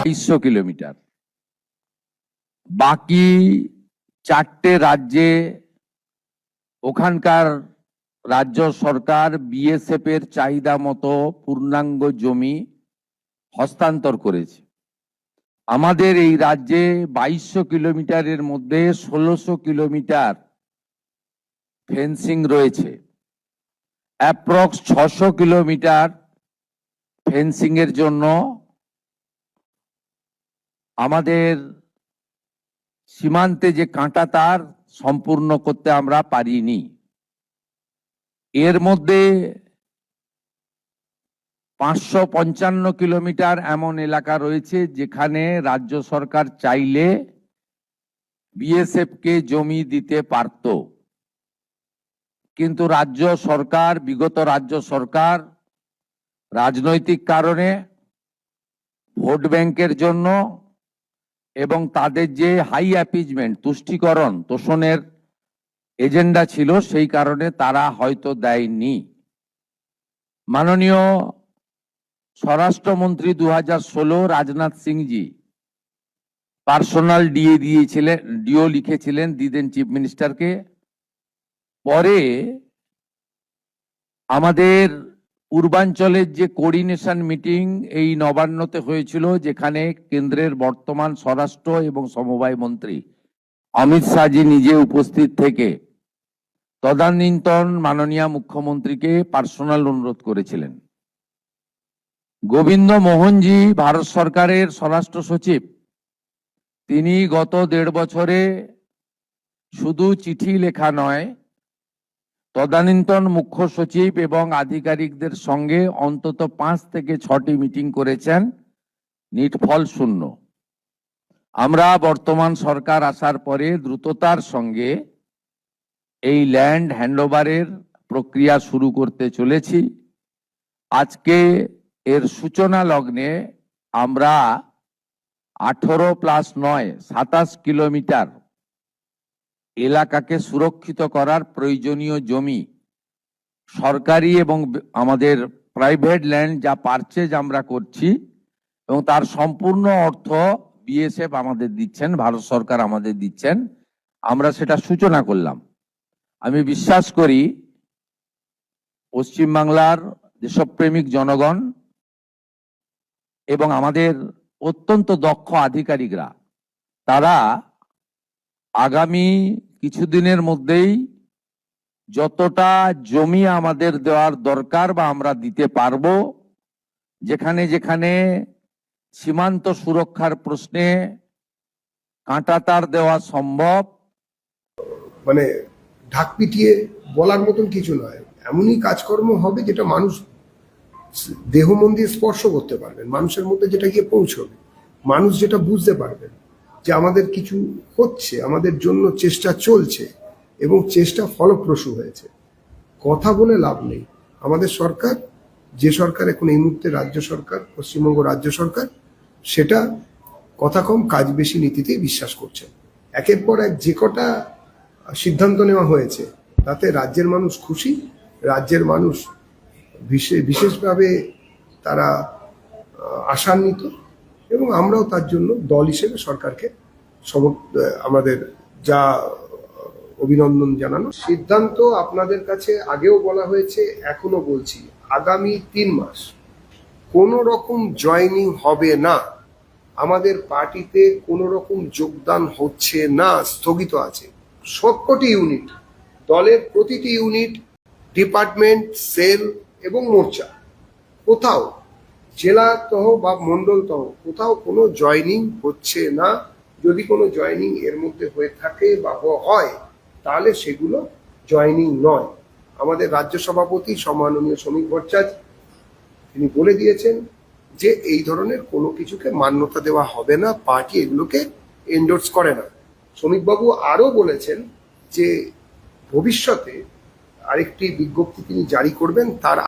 2200 kilometre. বাকি 4টে রাজ্যে ওখানকার রাজ্য সরকার বিএসএফ এর চাহিদা মতো পূর্ণাঙ্গ জমি হস্তান্তর করেছে। আমাদের এই রাজ্যে 2200 কিলোমিটারের মধ্যে 1600 কিলোমিটার ফেন্সিং রয়েছে। অ্যাপ্রক্স 600 কিলোমিটার ফেন্সিং এর জন্য আমাদের সীমান্তে যে কাঁটা তার সম্পূর্ণ করতে আমরা পারিনি। এর মধ্যে 555 কিলোমিটার এমন এলাকা রয়েছে যেখানে রাজ্য সরকার চাইলে বিএসএফ কে জমি দিতে পারত, কিন্তু বিগত রাজ্য সরকার রাজনৈতিক কারণে, ভোট ব্যাংকের জন্য এবং তাদের যে হাই অ্যাপিজমেন্ট তুষ্টিকরণ তোষণের এজেন্ডা ছিল, সেই কারণে তারা হয়তো দেয়নি। মাননীয় স্বরাষ্ট্রমন্ত্রী 2016 রাজনাথ সিংজি পার্সোনাল ডিও লিখেছিলেন, দিদেন চিফ মিনিস্টারকে। পরে আমাদের পূর্বাঞ্চলের যে কোঅর্ডিনেশন মিটিং এই নবান্নতে হয়েছিল, যেখানে কেন্দ্রের বর্তমান স্বরাষ্ট্র এবং সমবায় মন্ত্রী অমিত শাহজি নিজে উপস্থিত থেকে তদানীন্তন মাননীয় মুখ্যমন্ত্রীকে পার্সোনাল অনুরোধ করেছিলেন। গোবিন্দ মোহনজি ভারত সরকারের স্বরাষ্ট্র সচিব, তিনি গত 1.5 বছরে শুধু চিঠি লেখা নয়, তদানীন্তন মুখ্য সচিব এবং আধিকারিকদের সঙ্গে অন্তত 5 থেকে 6টি মিটিং করেছেন, নিটফল শূন্য। আমরা বর্তমান সরকার আসার পরে দ্রুততার সঙ্গে এই ল্যান্ড হ্যান্ডওভারের প্রক্রিয়া শুরু করতে চলেছি। আজকে এর সূচনা লগ্নে আমরা 18+9 27 কিলোমিটার এলাকাকে সুরক্ষিত করার প্রয়োজনীয় জমি, সরকারি এবং আমাদের প্রাইভেট ল্যান্ড যা পারচেজ আমরা করছি, এবং তার সম্পূর্ণ অর্থ বিএসএফ আমাদের দিচ্ছেন, ভারত সরকার আমাদের দিচ্ছেন, আমরা সেটা সূচনা করলাম। আমি বিশ্বাস করি পশ্চিমবাংলার দেশপ্রেমিক জনগণ এবং আমাদের অত্যন্ত দক্ষ আধিকারিকরা, তারা আগামী কিছুদিনের মধ্যেই যতটা জমি আমাদের দেওয়ার দরকার বা আমরা দিতে পারবো, যেখানে যেখানে সীমান্ত সুরক্ষার প্রশ্নে কাঁটাতার দেওয়া সম্ভব, মানে ঢাক পিটিয়ে বলার মতন কিছু নয়, এমনই কাজকর্ম হবে যেটা মানুষ দেহ মন দিয়ে স্পর্শ করতে পারবেন, মানুষের মধ্যে যেটা গিয়ে পৌঁছবে, মানুষ যেটা বুঝতে পারবেন যে আমাদের কিছু হচ্ছে, আমাদের জন্য চেষ্টা চলছে এবং চেষ্টা ফলপ্রসূ হয়েছে। কথা বলে লাভ নেই। আমাদের সরকার, যে সরকার এখন এই মুহূর্তে রাজ্য সরকার, পশ্চিমবঙ্গ রাজ্য সরকার, সেটা কথা কম কাজ বেশি নীতিতেই বিশ্বাস করছে। একের পর এক যে কটা সিদ্ধান্ত নেওয়া হয়েছে তাতে রাজ্যের মানুষ খুশি, রাজ্যের মানুষ বিশেষভাবে তারা আশান্বিত, এবং আমরাও তার জন্য দল হিসেবে সরকারকে আমাদের যা অভিনন্দন জানানো। সিদ্ধান্ত আপনাদের কাছে আগেও বলা হয়েছে, এখনো বলছি, আগামী 3 মাস কোনো রকম জয়েনিং হবে না। আমাদের পার্টিতে কোনো রকম যোগদান হচ্ছে না, স্থগিত আছে। সবকটি ইউনিট, দলের প্রতিটি ইউনিট, ডিপার্টমেন্ট, সেল এবং মোর্চা, কোথাও জেলা তহ বা মন্ডল তহ কোথাও কোনো জয়েনিং হচ্ছে না। যদি কোনো জয়েনিং এর মধ্যে হয়ে থাকে বা হয়, তাহলে সেগুলো জয়েনিং নয়। আমাদের রাজ্য সভাপতি সম্মাননীয় শ্রমিক ভট্টাচার্য তিনি বলে দিয়েছেন যে এই ধরনের কোনো কিছুকে মান্যতা দেওয়া হবে না, পার্টি এগুলোকে এন্ডোর্স করে না। শ্রমিকবাবু আরও বলেছেন যে ভবিষ্যতে আরেকটি বিজ্ঞপ্তি তিনি জারি করবেন, তার